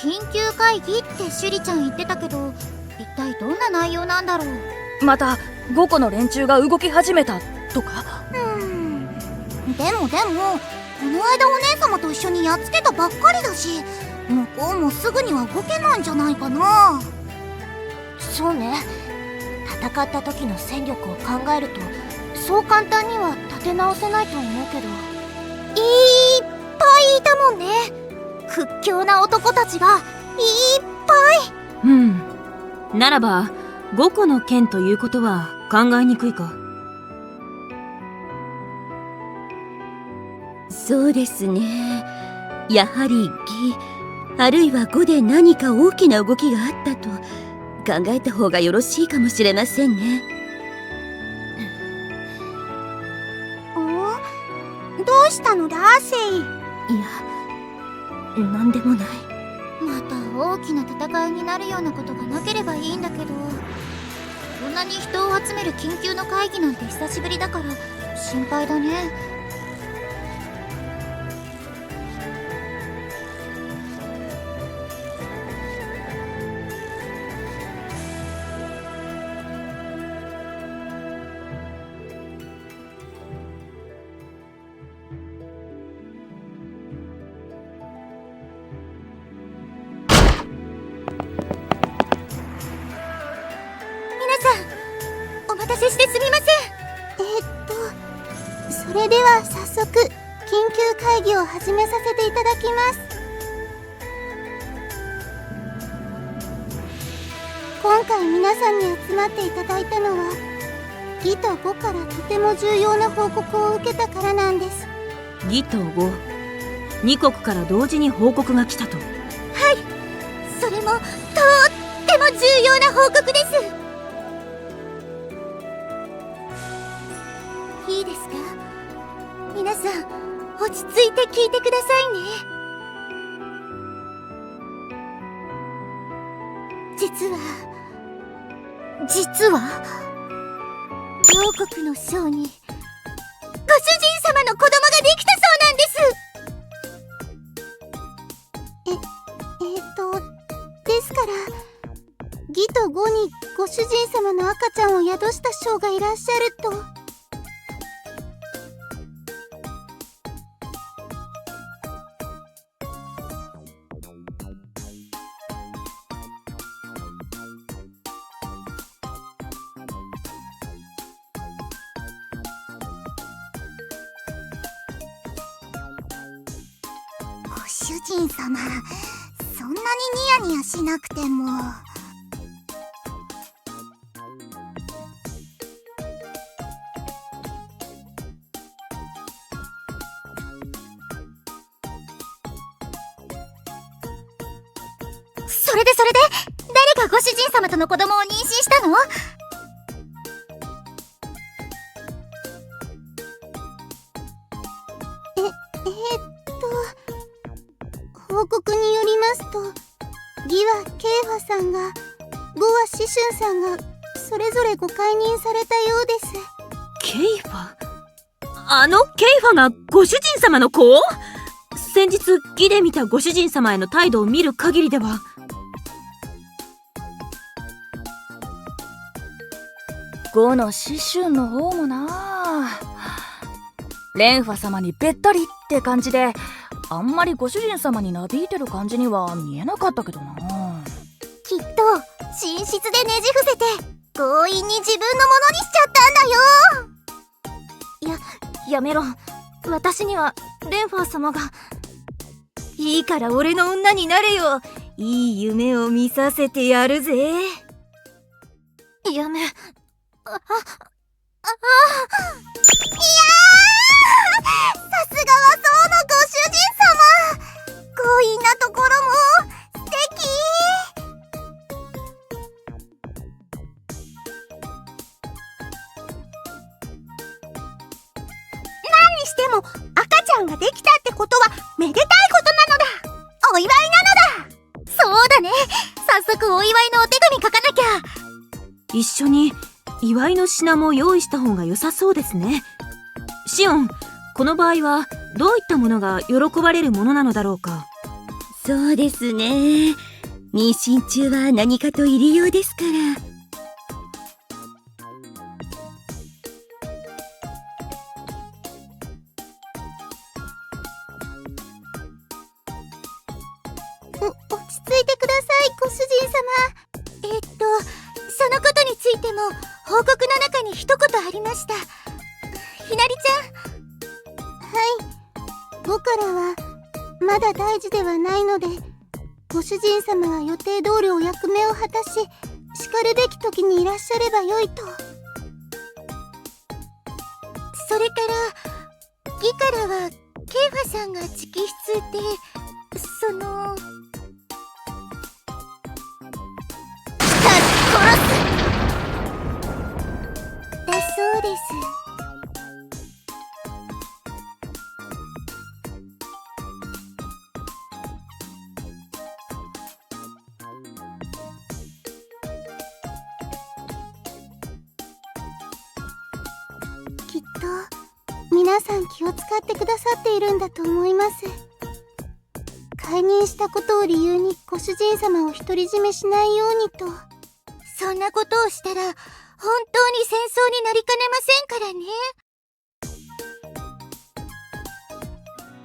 緊急会議ってシュリちゃん言ってたけど、一体どんな内容なんだろう。また5個の連中が動き始めたとか。でもこの間お姉様と一緒にやっつけたばっかりだし、向こうもすぐには動けないんじゃないかな。そうね。戦った時の戦力を考えるとそう簡単には立て直せないと思うけど。いっぱいいたもんね。屈強な男たちがいっぱい。ならば5個の剣ということは考えにくいか。そうですね。やはり義あるいは5で何か大きな動きがあったと考えた方がよろしいかもしれませんね。どうしたのだセイ。いや、なんでもない。また大きな戦いになるようなことがなければいいんだけど、こんなに人を集める緊急の会議なんて久しぶりだから心配だね。お待たせしてすみません。それでは早速緊急会議を始めさせていただきます。今回皆さんに集まっていただいたのは義と5からとても重要な報告を受けたからなんです。義と5、2国から同時に報告が来たと。はい、それもとっても重要な報告です。いいですか、皆さん落ち着いて聞いてくださいね。実は両国の将にご主人様の子供ができたそうなんです。ですから義と5にご主人様の赤ちゃんを宿した将がいらっしゃると。ご主人様、そんなにニヤニヤしなくても。それで誰がご主人様との子供を妊娠したの？報告によりますと、義はケイファさんが、5はシシュンさんがそれぞれご解任されたようです。ケイファ？あのケイファがご主人様の子？先日義で見たご主人様への態度を見る限りでは。5のシシュンの方もな、レンファ様にべったりって感じで、あんまりご主人様になびいてる感じには見えなかったけどな。きっと寝室でねじ伏せて強引に自分のものにしちゃったんだよ。やめろ。私にはレンファー様が。いいから俺の女になれよ。いい夢を見させてやるぜ。やめ。さすがはそうのご主人様。強引なところも素敵。何にしても赤ちゃんができたってことはめでたいことなのだ。お祝いなのだ。そうだね、早速お祝いのお手紙書かなきゃ。一緒に祝いの品も用意した方が良さそうですね。シオン、この場合はどういったものが喜ばれるものなのだろうか。そうですね。妊娠中は何かと入りようですから。落ち着いてください、ご主人様。そのことについても報告の中に一言ありました。ひなりちゃん。はい。5からはまだ大事ではないので、ご主人様が予定通りお役目を果たし、しかるべき時にいらっしゃればよいと。それからギからはケイファさんが直筆で、そのだそうです。きっと皆さん気を使ってくださっているんだと思います。解任したことを理由にご主人様を独り占めしないようにと。そんなことをしたら本当に戦争になりかねませんからね。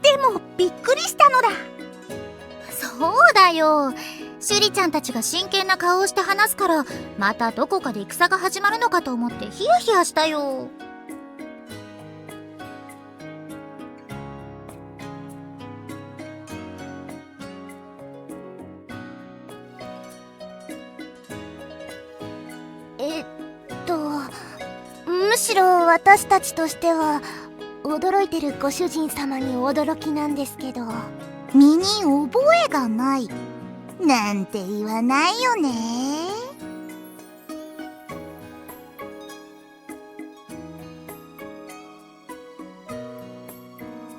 でもびっくりしたのだ。そうだよ。シュリちゃんたちが真剣な顔をして話すから、またどこかで戦が始まるのかと思ってヒヤヒヤしたよ。むしろ私たちとしては驚いてるご主人様に驚きなんですけど、身に覚えがないなんて言わないよね。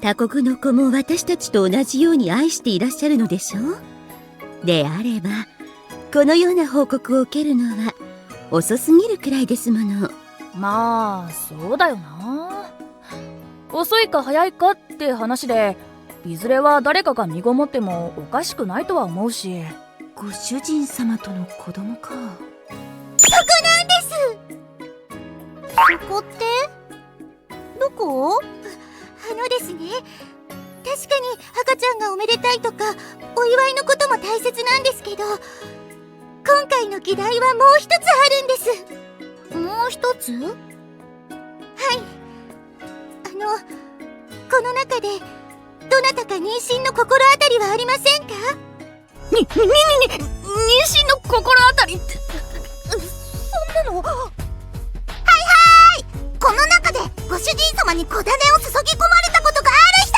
他国の子も私たちと同じように愛していらっしゃるのでしょう。であればこのような報告を受けるのは遅すぎるくらいですもの。まあそうだよな。遅いか早いかって話で、いずれは誰かが身ごもってもおかしくないとは思うし。ご主人様との子供か。そこってどこ？ですね。確かに赤ちゃんがおめでたいとかお祝いのことも大切なんですけど、今回の議題はもう一つあるんです。もう一つ？はい、この中でどなたか妊娠の心当たりはありませんか？妊娠の心当たりって、そんなの。この中でご主人様に小種を注ぎ込まれたことがある人？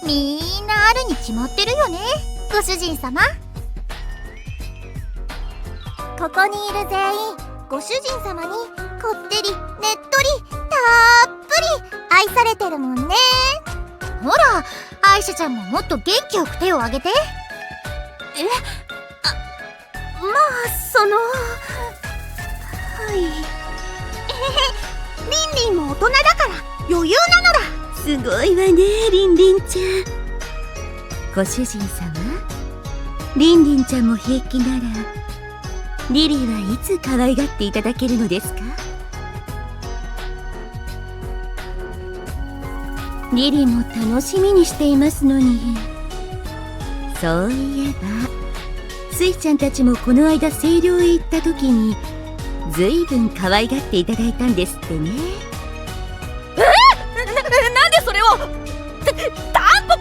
みんなあるに決まってるよね、ご主人様。ここにいる全員ご主人様にこってりねっとりたっぷり愛されてるもんね。ほら、アイシャちゃんももっと元気よく手を挙げて。まあはい。リンリンも大人だから余裕なのだ。すごいわね、リンリンちゃん。ご主人様、リンリンちゃんも平気ならリリーはいつ可愛がっていただけるのですか？リリーも楽しみにしていますのに。そういえばスイちゃんたちもこの間清涼へ行った時にずいぶん可愛がっていただいたんですってね。なんでそれをタンポポ。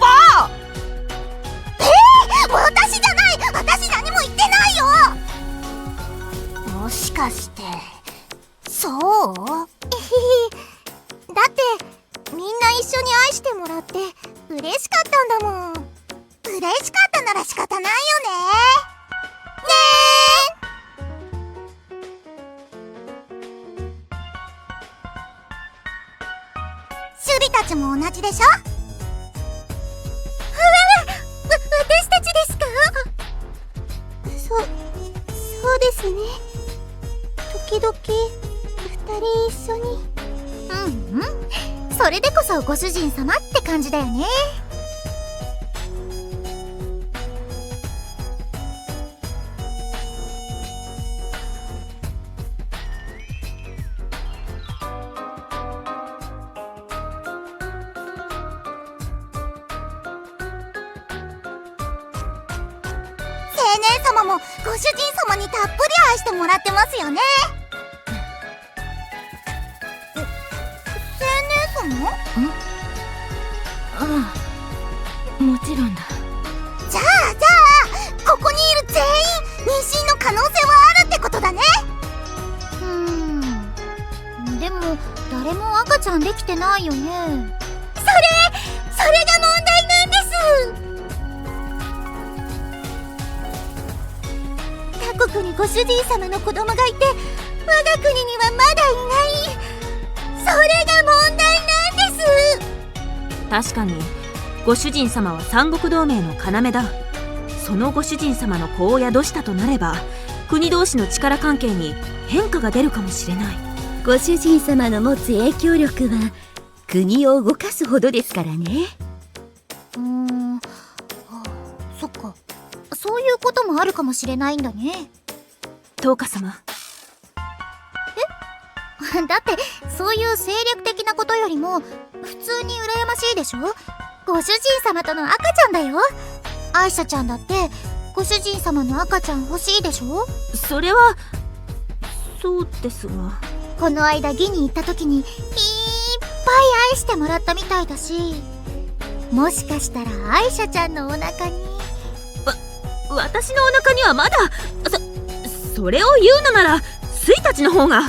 私じゃない、私何も言ってないよ。もしかしてそう？だってみんな一緒に愛してもらって嬉しかったんだもん。嬉しかったなら仕方ないよね。シュリたちも同じでしょ？私たちですか？そうですね。時々二人一緒に。うんうん、それでこそご主人様って感じだよね。青年様もご主人様にたっぷり愛してもらってますよね。青年様？ああ、もちろんだ。じゃあここにいる全員妊娠の可能性はあるってことだね。でも誰も赤ちゃんできてないよね。それが問題なんです。他国にご主人様の子供がいて我が国にはまだいない。それが問題なんです。確かにご主人様は三国同盟の要だ。そのご主人様の子を宿したとなれば国同士の力関係に変化が出るかもしれない。ご主人様の持つ影響力は国を動かすほどですからね。そっか、そういうこともあるかもしれないんだね。トウカ様。だってそういう精力的なことよりも普通に羨ましいでしょ。ご主人様との赤ちゃんだよ。アイシャちゃんだってご主人様の赤ちゃん欲しいでしょ。それはそうですが、この間義に行った時にいっぱい愛してもらったみたいだし、もしかしたらアイシャちゃんのお腹に。私のお腹にはまだ。それを言うのならスイたちの方が。こ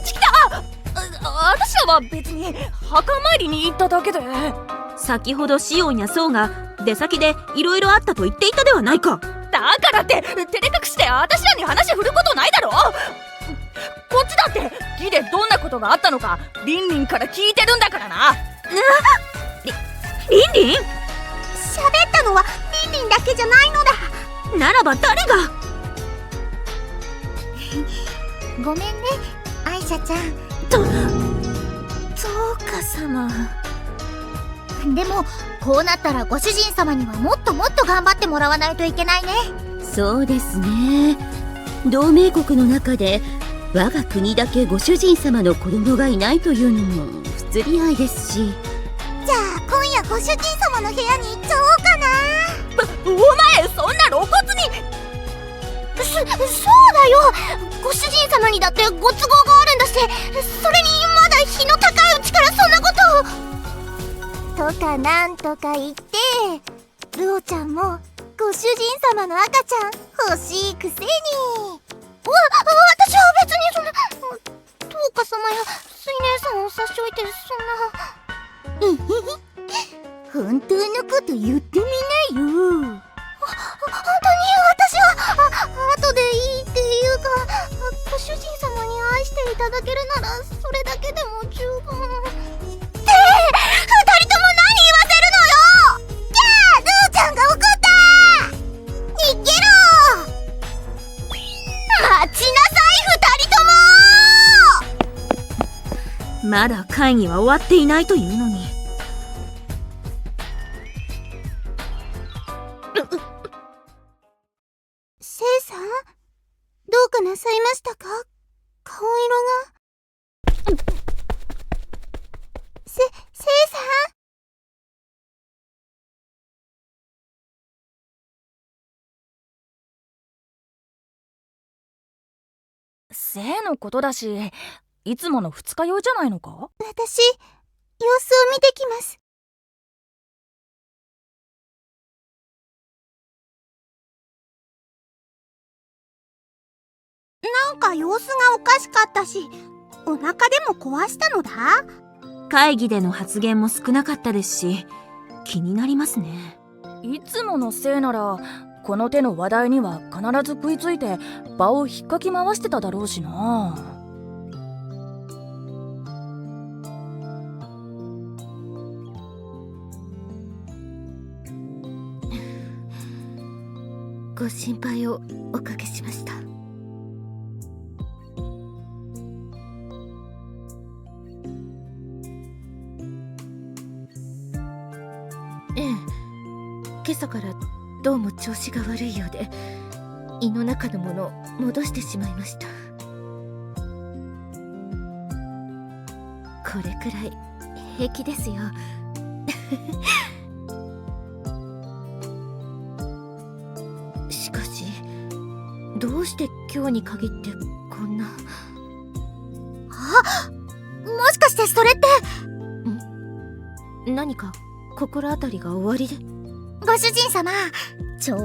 っち来た。私らは別に墓参りに行っただけで。先ほどシオンやソウが出先でいろいろあったと言っていたではないか。だからって照れ隠して私らに話振ることないだろ。こっちだって義でどんなことがあったのかリンリンから聞いてるんだからな。リンリン？喋ったのはリンリンだけじゃないのだ。ならば誰が？ごめんねアイシャちゃん。トウカ様。でもこうなったらご主人様にはもっともっと頑張ってもらわないといけないね。そうですね。同盟国の中で我が国だけご主人様の子供がいないというのも不釣り合いですし。じゃあ今夜ご主人様の部屋に行っちゃおうかな。お前そんな露骨に。そうだよ。ご主人様にだってご都合があるんだし、それにまだ日の高いうちからそんなことを。とかなんとか言ってルオちゃんもご主人様の赤ちゃん欲しいくせに。私は別にそんな。トウカ様やスイ姉さんを差し置いてそんな。本当のこと言ってみなよ。本当に私は後でいいっていうか、ご主人様に愛していただけるならそれだけでも十分。って二人とも何言わせるのよ。キャー、ルーちゃんが怒った。逃げろ。待ちなさい二人とも。まだ会議は終わっていないというのに。セイさん、どうかなさいましたか？顔色が。セイさん？性のことだしいつもの二日酔いじゃないのか？私、様子を見てきます。なんか様子がおかしかったし、お腹でも壊したのだ？会議での発言も少なかったですし気になりますね。いつものせいならこの手の話題には必ず食いついて場を引っかき回してただろうしな。ご心配をおかけしました。朝からどうも調子が悪いようで、胃の中のものを戻してしまいました。これくらい平気ですよ。しかしどうして今日に限ってこんな。もしかしてそれって。何か心当たりがおありで。ご主人様、ちょっと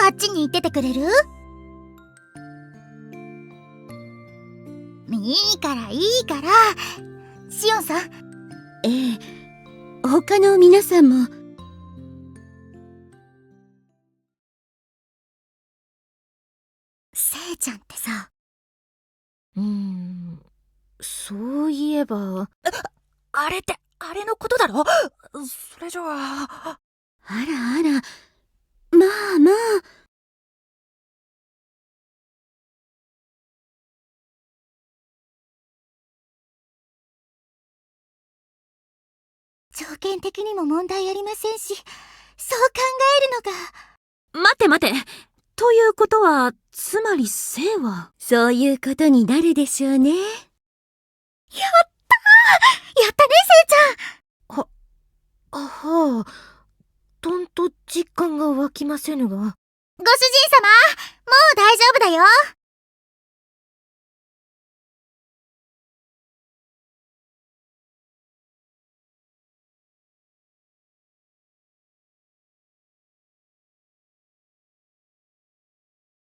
あっちに行っててくれる？いいからいいから。シオンさん。ええ、他の皆さんも。せいちゃんってさ。そういえば。あれってあれのことだろ。それじゃあ。あらあら、まあまあ。条件的にも問題ありませんし、そう考えるのが。待て待て。ということは、つまり生は。そういうことになるでしょうね。やったね、せいちゃん。はあ、とんと実感が湧きませぬが。ご主人様、もう大丈夫だよ。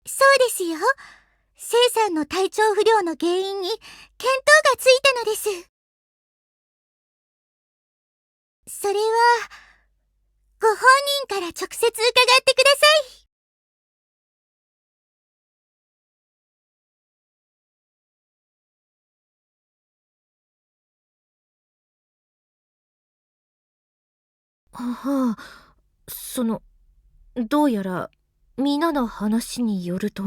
そうですよ。せいさんの体調不良の原因に見当がついたのです。それは、ご本人から直接伺ってください。はあ、どうやら皆の話によると、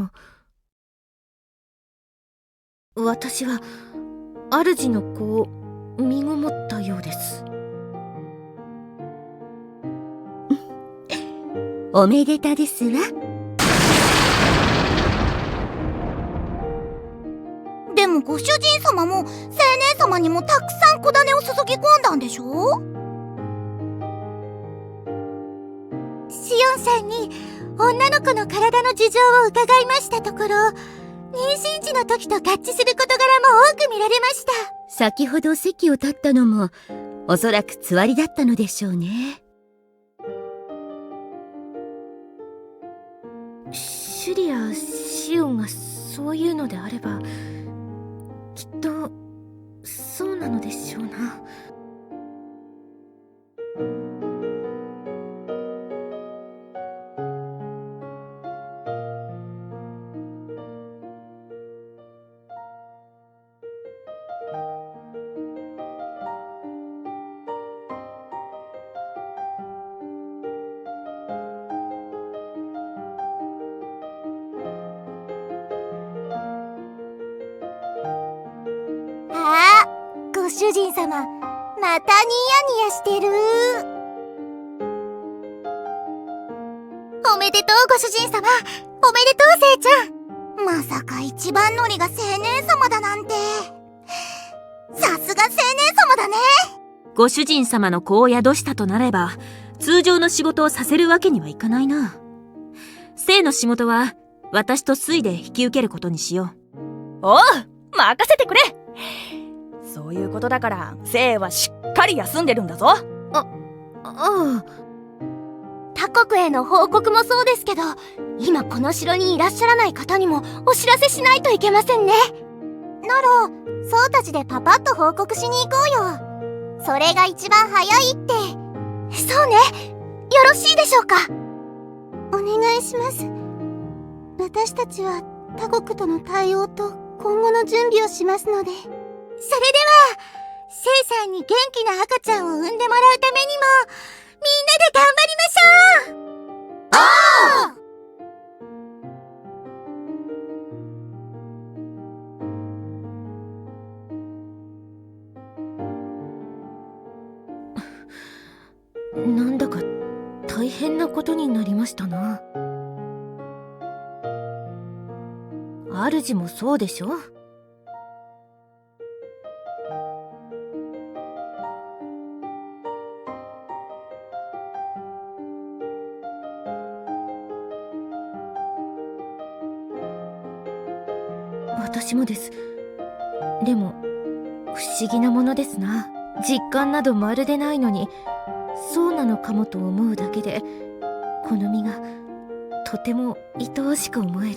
私は主の子を身ごもったようです。おめでたですわ。でもご主人様も青年様にもたくさん小種を注ぎ込んだんでしょ？シオンさんに女の子の体の事情を伺いましたところ、妊娠時の時と合致する事柄も多く見られました。先ほど席を立ったのもおそらくつわりだったのでしょうね。シュリやシオンがそういうのであれば、きっとそうなのでしょうな。ご主人様、またニヤニヤしてる。おめでとうご主人様、おめでとうせいちゃん。まさか一番乗りが青年様だなんて。さすが青年様だね。ご主人様の子を宿したとなれば、通常の仕事をさせるわけにはいかないな。生の仕事は私とスイで引き受けることにしよう。おう、任せてくれ。そういうことだから生はしっかり休んでるんだぞ。ああ。他国への報告もそうですけど、今この城にいらっしゃらない方にもお知らせしないといけませんね。なら、そうたちでパパッと報告しに行こうよ。それが一番早いって。そうね。よろしいでしょうか。お願いします。私たちは他国との対応と今後の準備をしますので。それでは、せいさんに元気な赤ちゃんを産んでもらうためにも、みんなで頑張りましょう。おー！なんだか大大変なことになりましたな。主もそうでしょ。私もです。でも不思議なものですな。実感などまるでないのに、そうなのかもと思うだけでこの身がとても愛おしく思える。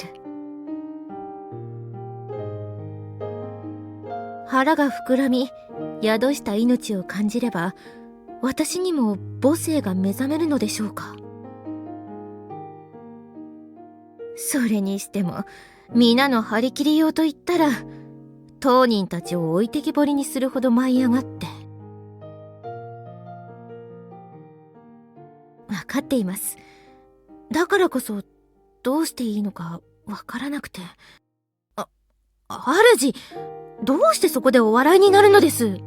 腹が膨らみ宿した命を感じれば、私にも母性が目覚めるのでしょうか。それにしても皆の張り切りようと言ったら、当人たちを置いてきぼりにするほど舞い上がって。分かっています。だからこそどうしていいのかわからなくて。主、どうしてそこでお笑いになるのです。